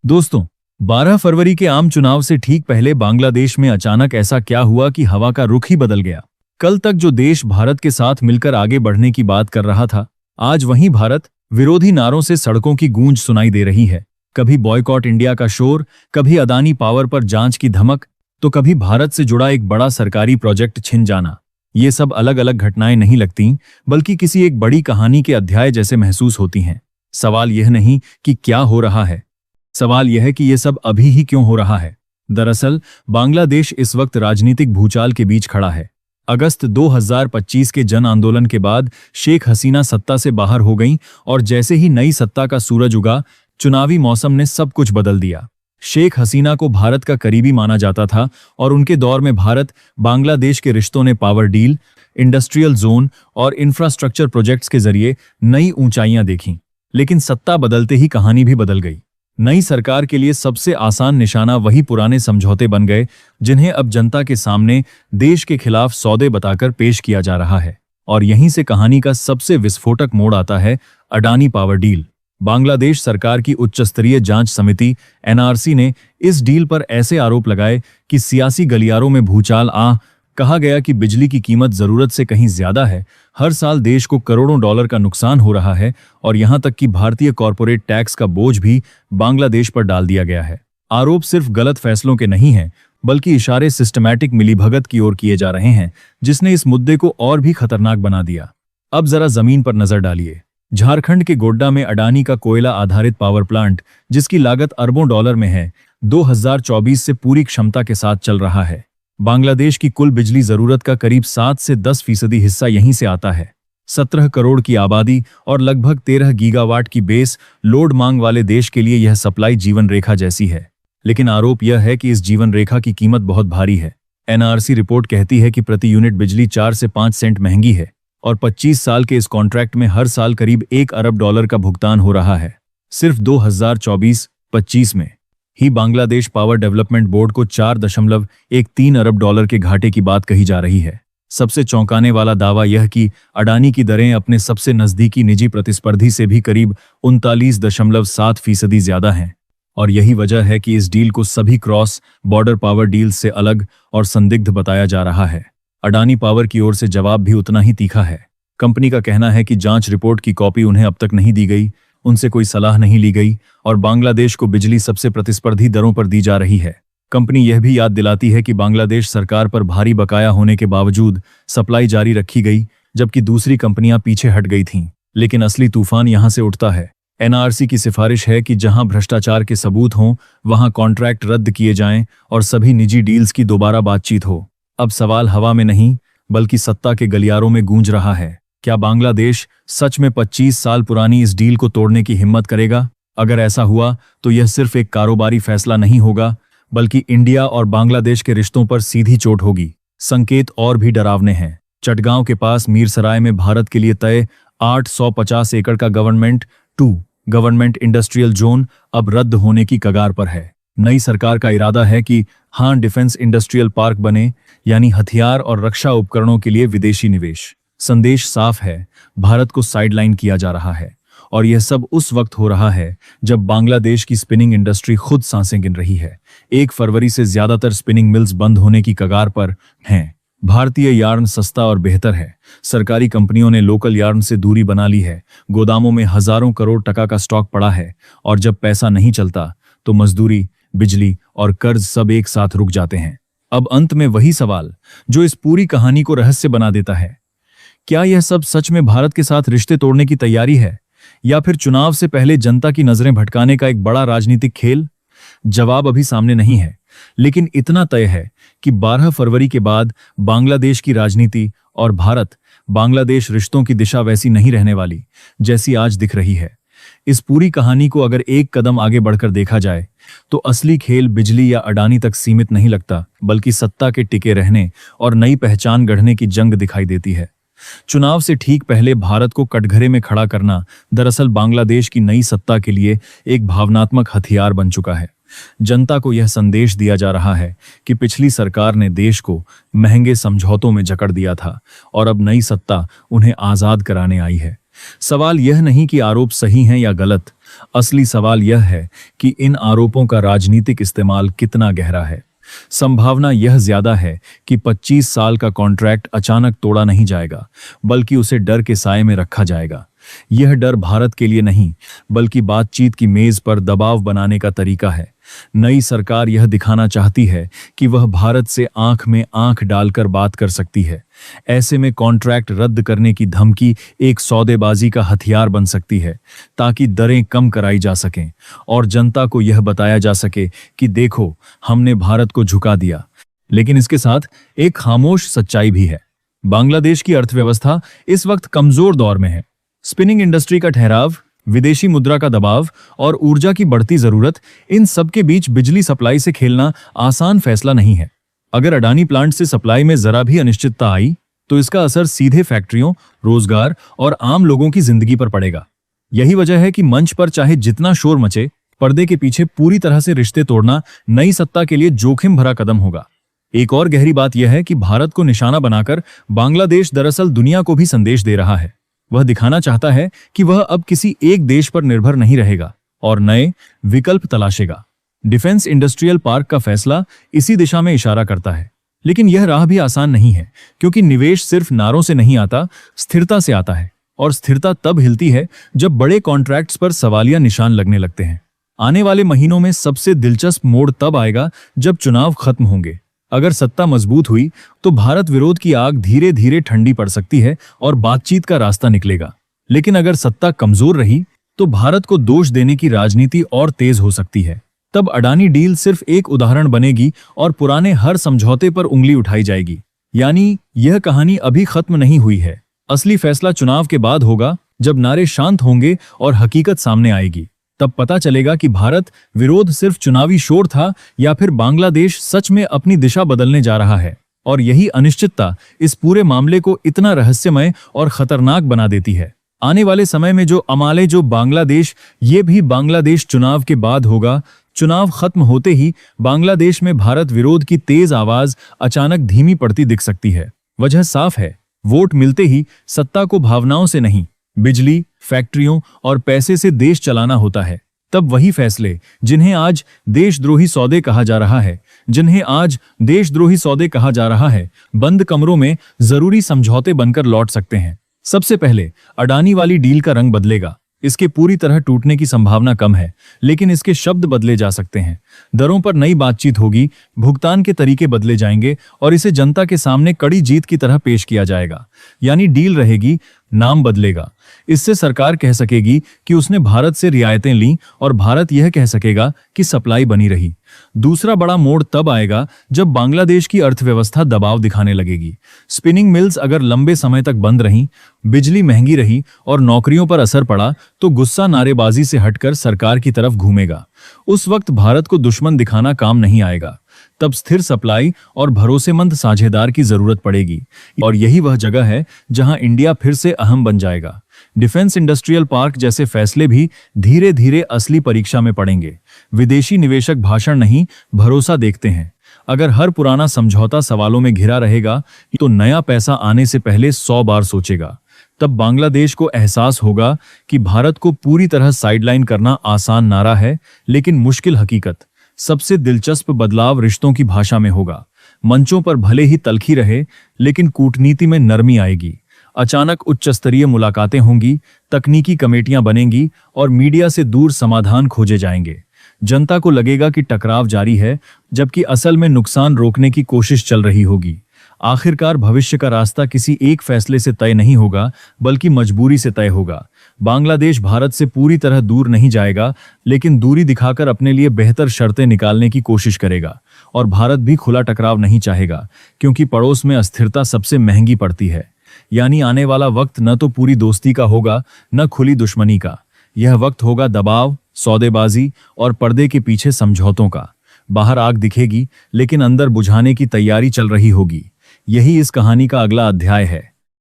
दोस्तों, 12 फरवरी के आम चुनाव से ठीक पहले बांग्लादेश में अचानक ऐसा क्या हुआ कि हवा का रुख ही बदल गया। कल तक जो देश भारत के साथ मिलकर आगे बढ़ने की बात कर रहा था, आज वहीं भारत विरोधी नारों से सड़कों की गूंज सुनाई दे रही है। कभी बॉयकॉट इंडिया का शोर, कभी अदानी पावर पर जांच की धमक, तो कभी भारत से जुड़ा एक बड़ा सरकारी प्रोजेक्ट छिन जाना। ये सब अलग अलग घटनाएं नहीं लगती, बल्कि किसी एक बड़ी कहानी के अध्याय जैसे महसूस होती हैं। सवाल यह नहीं कि क्या हो रहा है, सवाल यह है कि यह सब अभी ही क्यों हो रहा है। दरअसल बांग्लादेश इस वक्त राजनीतिक भूचाल के बीच खड़ा है। अगस्त 2025 के जन आंदोलन के बाद शेख हसीना सत्ता से बाहर हो गईं और जैसे ही नई सत्ता का सूरज उगा, चुनावी मौसम ने सब कुछ बदल दिया। शेख हसीना को भारत का करीबी माना जाता था और उनके दौर में भारत बांग्लादेश के रिश्तों ने पावर डील, इंडस्ट्रियल जोन और इंफ्रास्ट्रक्चर प्रोजेक्ट्स के जरिए नई ऊंचाइयां देखीं। लेकिन सत्ता बदलते ही कहानी भी बदल गई। नई सरकार के लिए सबसे आसान निशाना वही पुराने समझौते बन गए, जिन्हें अब जनता के सामने देश के खिलाफ सौदे बताकर पेश किया जा रहा है। और यहीं से कहानी का सबसे विस्फोटक मोड़ आता है, अडानी पावर डील। बांग्लादेश सरकार की उच्च स्तरीय जांच समिति एनआरसी ने इस डील पर ऐसे आरोप लगाए कि सियासी गलियारों में भूचाल कहा गया कि बिजली की कीमत जरूरत से कहीं ज्यादा है, हर साल देश को करोड़ों डॉलर का नुकसान हो रहा है और यहां तक कि भारतीय कॉरपोरेट टैक्स का बोझ भी बांग्लादेश पर डाल दिया गया है। आरोप सिर्फ गलत फैसलों के नहीं हैं, बल्कि इशारे सिस्टमैटिक मिलीभगत की ओर किए जा रहे हैं, जिसने इस मुद्दे को और भी खतरनाक बना दिया। अब जरा जमीन पर नजर डालिए। झारखंड के गोड्डा में अडानी का कोयला आधारित पावर प्लांट, जिसकी लागत अरबों डॉलर में है, 2024 से पूरी क्षमता के साथ चल रहा है। बांग्लादेश की कुल बिजली जरूरत का करीब 7 से 10% हिस्सा यहीं से आता है। 17 करोड़ की आबादी और लगभग 13 गीगावाट की बेस लोड मांग वाले देश के लिए यह सप्लाई जीवन रेखा जैसी है। लेकिन आरोप यह है कि इस जीवन रेखा की कीमत बहुत भारी है। एनआरसी रिपोर्ट कहती है कि प्रति यूनिट बिजली 4 से 5 सेंट महंगी है और 25 साल के इस कॉन्ट्रैक्ट में हर साल करीब 1 अरब डॉलर का भुगतान हो रहा है। सिर्फ 2024-25 में ही बांग्लादेश पावर डेवलपमेंट बोर्ड को 4.13 अरब डॉलर के घाटे की बात कही जा रही है। सबसे चौंकाने वाला दावा यह कि अडानी की दरें अपने सबसे नजदीकी निजी प्रतिस्पर्धी से भी करीब 39.7% ज्यादा हैं। और यही वजह है कि इस डील को सभी क्रॉस बॉर्डर पावर डील्स से अलग और संदिग्ध बताया जा रहा है। अडानी पावर की ओर से जवाब भी उतना ही तीखा है। कंपनी का कहना है कि जांच रिपोर्ट की कॉपी उन्हें अब तक नहीं दी गई, उनसे कोई सलाह नहीं ली गई और बांग्लादेश को बिजली सबसे प्रतिस्पर्धी दरों पर दी जा रही है। कंपनी यह भी याद दिलाती है कि बांग्लादेश सरकार पर भारी बकाया होने के बावजूद सप्लाई जारी रखी गई, जबकि दूसरी कंपनियां पीछे हट गई थीं। लेकिन असली तूफान यहां से उठता है। एनआरसी की सिफारिश है कि जहां भ्रष्टाचार के सबूत हों, वहां कॉन्ट्रैक्ट रद्द किए जाएं और सभी निजी डील्स की दोबारा बातचीत हो। अब सवाल हवा में नहीं, बल्कि सत्ता के गलियारों में गूंज रहा है। क्या बांग्लादेश सच में 25 साल पुरानी इस डील को तोड़ने की हिम्मत करेगा? अगर ऐसा हुआ तो यह सिर्फ एक कारोबारी फैसला नहीं होगा, बल्कि इंडिया और बांग्लादेश के रिश्तों पर सीधी चोट होगी। संकेत और भी डरावने हैं। चटगांव के पास मीरसराय में भारत के लिए तय 850 एकड़ का गवर्नमेंट इंडस्ट्रियल जोन अब रद्द होने की कगार पर है। नई सरकार का इरादा है कि डिफेंस इंडस्ट्रियल पार्क बने, यानी हथियार और रक्षा उपकरणों के लिए विदेशी निवेश। संदेश साफ है, भारत को साइडलाइन किया जा रहा है और यह सब उस वक्त हो रहा है जब बांग्लादेश की स्पिनिंग इंडस्ट्री खुद सांसें गिन रही है। 1 फरवरी से ज्यादातर स्पिनिंग मिल्स बंद होने की कगार पर हैं। भारतीय यार्न सस्ता और बेहतर है। सरकारी कंपनियों ने लोकल यार्न से दूरी बना ली है। गोदामों में हजारों करोड़ टका का स्टॉक पड़ा है और जब पैसा नहीं चलता तो मजदूरी, बिजली और कर्ज सब एक साथ रुक जाते हैं। अब अंत में वही सवाल जो इस पूरी कहानी को रहस्य बना देता है, क्या यह सब सच में भारत के साथ रिश्ते तोड़ने की तैयारी है या फिर चुनाव से पहले जनता की नजरें भटकाने का एक बड़ा राजनीतिक खेल? जवाब अभी सामने नहीं है, लेकिन इतना तय है कि 12 फरवरी के बाद बांग्लादेश की राजनीति और भारत बांग्लादेश रिश्तों की दिशा वैसी नहीं रहने वाली जैसी आज दिख रही है। इस पूरी कहानी को अगर एक कदम आगे बढ़कर देखा जाए तो असली खेल बिजली या अडानी तक सीमित नहीं लगता, बल्कि सत्ता के टिके रहने और नई पहचान गढ़ने की जंग दिखाई देती है। चुनाव से ठीक पहले भारत को कटघरे में खड़ा करना दरअसल बांग्लादेश की नई सत्ता के लिए एक भावनात्मक हथियार बन चुका है। जनता को यह संदेश दिया जा रहा है कि पिछली सरकार ने देश को महंगे समझौतों में जकड़ दिया था और अब नई सत्ता उन्हें आजाद कराने आई है। सवाल यह नहीं कि आरोप सही हैं या गलत, असली सवाल यह है कि इन आरोपों का राजनीतिक इस्तेमाल कितना गहरा है। संभावना यह ज्यादा है कि 25 साल का कॉन्ट्रैक्ट अचानक तोड़ा नहीं जाएगा, बल्कि उसे डर के साए में रखा जाएगा। यह डर भारत के लिए नहीं, बल्कि बातचीत की मेज पर दबाव बनाने का तरीका है। नई सरकार यह दिखाना चाहती है कि वह भारत से आंख में आंख डालकर बात कर सकती है। ऐसे में कॉन्ट्रैक्ट रद्द करने की धमकी एक सौदेबाजी का हथियार बन सकती है, ताकि दरें कम कराई जा सकें और जनता को यह बताया जा सके कि देखो, हमने भारत को झुका दिया। लेकिन इसके साथ एक खामोश सच्चाई भी है। बांग्लादेश की अर्थव्यवस्था इस वक्त कमजोर दौर में है। स्पिनिंग इंडस्ट्री का ठहराव, विदेशी मुद्रा का दबाव और ऊर्जा की बढ़ती जरूरत, इन सब के बीच बिजली सप्लाई से खेलना आसान फैसला नहीं है। अगर अडानी प्लांट से सप्लाई में जरा भी अनिश्चितता आई, तो इसका असर सीधे फैक्ट्रियों, रोजगार और आम लोगों की जिंदगी पर पड़ेगा। यही वजह है कि मंच पर चाहे जितना शोर मचे, पर्दे के पीछे पूरी तरह से रिश्ते तोड़ना नई सत्ता के लिए जोखिम भरा कदम होगा। एक और गहरी बात यह है कि भारत को निशाना बनाकर बांग्लादेश दरअसल दुनिया को भी संदेश दे रहा है। वह दिखाना चाहता है कि वह अब किसी एक देश पर निर्भर नहीं रहेगा और नए विकल्प तलाशेगा। डिफेंस इंडस्ट्रियल पार्क का फैसला इसी दिशा में इशारा करता है। लेकिन यह राह भी आसान नहीं है, क्योंकि निवेश सिर्फ नारों से नहीं आता, स्थिरता से आता है। और स्थिरता तब हिलती है जब बड़े कॉन्ट्रैक्ट्स पर सवालिया निशान लगने लगते हैं। आने वाले महीनों में सबसे दिलचस्प मोड़ तब आएगा जब चुनाव खत्म होंगे। अगर सत्ता मजबूत हुई तो भारत विरोध की आग धीरे धीरे ठंडी पड़ सकती है और बातचीत का रास्ता निकलेगा। लेकिन अगर सत्ता कमजोर रही तो भारत को दोष देने की राजनीति और तेज हो सकती है। तब अडानी डील सिर्फ एक उदाहरण बनेगी और पुराने हर समझौते पर उंगली उठाई जाएगी। यानी यह कहानी अभी खत्म नहीं हुई है। असली फैसला चुनाव के बाद होगा, जब नारे शांत होंगे और हकीकत सामने आएगी। तब पता चलेगा कि भारत विरोध सिर्फ चुनावी शोर था या फिर बांग्लादेश सच में अपनी दिशा बदलने जा रहा है। और यही अनिश्चितता इस पूरे मामले को इतना रहस्यमय और खतरनाक बना देती है। आने वाले समय में जो अमाले जो बांग्लादेश, ये भी बांग्लादेश चुनाव के बाद होगा। चुनाव खत्म होते ही बांग्लादेश में भारत विरोध की तेज आवाज अचानक धीमी पड़ती दिख सकती है। वजह साफ है, वोट मिलते ही सत्ता को भावनाओं से नहीं, बिजली, फैक्ट्रियों और पैसे से देश चलाना होता है। तब वही फैसले जिन्हें आज देशद्रोही सौदे कहा जा रहा है, बंद कमरों में जरूरी समझौते बनकर लौट सकते हैं। सबसे पहले अडानी वाली डील का रंग बदलेगा। इसके पूरी तरह टूटने की संभावना कम है, लेकिन इसके शब्द बदले जा सकते हैं। दरों पर नई बातचीत होगी, भुगतान के तरीके बदले जाएंगे और इसे जनता के सामने कड़ी जीत की तरह पेश किया जाएगा। यानी डील रहेगी, नाम बदलेगा। इससे सरकार कह सकेगी कि उसने भारत से रियायतें लीं और भारत यह कह सकेगा कि सप्लाई बनी रही। दूसरा बड़ा मोड़ तब आएगा जब बांग्लादेश की अर्थव्यवस्था दबाव दिखाने लगेगी। स्पिनिंग मिल्स अगर लंबे समय तक बंद रहीं, बिजली महंगी रही और नौकरियों पर असर पड़ा, तो गुस्सा नारेबाजी से हटकर सरकार की तरफ घूमेगा। उस वक्त भारत को दुश्मन दिखाना काम नहीं आएगा। तब स्थिर सप्लाई और भरोसेमंद साझेदार की जरूरत पड़ेगी। और यही वह जगह है जहां इंडिया फिर से अहम बन जाएगा। डिफेंस इंडस्ट्रियल पार्क जैसे फैसले भी धीरे धीरे असली परीक्षा में पड़ेंगे। विदेशी निवेशक भाषण नहीं, भरोसा देखते हैं। अगर हर पुराना समझौता सवालों में घिरा रहेगा, तो नया पैसा आने से पहले 100 बार सोचेगा। तब बांग्लादेश को एहसास होगा कि भारत को पूरी तरह साइडलाइन करना आसान नारा है, लेकिन मुश्किल हकीकत। सबसे दिलचस्प बदलाव रिश्तों की भाषा में होगा। मंचों पर भले ही तल्खी रहे, लेकिन कूटनीति में नरमी आएगी। अचानक उच्च स्तरीय मुलाकातें होंगी, तकनीकी कमेटियां बनेंगी और मीडिया से दूर समाधान खोजे जाएंगे। जनता को लगेगा कि टकराव जारी है, जबकि असल में नुकसान रोकने की कोशिश चल रही होगी। आखिरकार भविष्य का रास्ता किसी एक फैसले से तय नहीं होगा, बल्कि मजबूरी से तय होगा। बांग्लादेश भारत से पूरी तरह दूर नहीं जाएगा, लेकिन दूरी दिखाकर अपने लिए बेहतर शर्तें निकालने की कोशिश करेगा। और भारत भी खुला टकराव नहीं चाहेगा, क्योंकि पड़ोस में अस्थिरता सबसे महंगी पड़ती है। यानी आने वाला वक्त न तो पूरी दोस्ती का होगा, न खुली दुश्मनी का। यह वक्त होगा दबाव, सौदेबाजी और पर्दे के पीछे समझौतों का। बाहर आग दिखेगी, लेकिन अंदर बुझाने की तैयारी चल रही होगी। यही इस कहानी का अगला अध्याय है।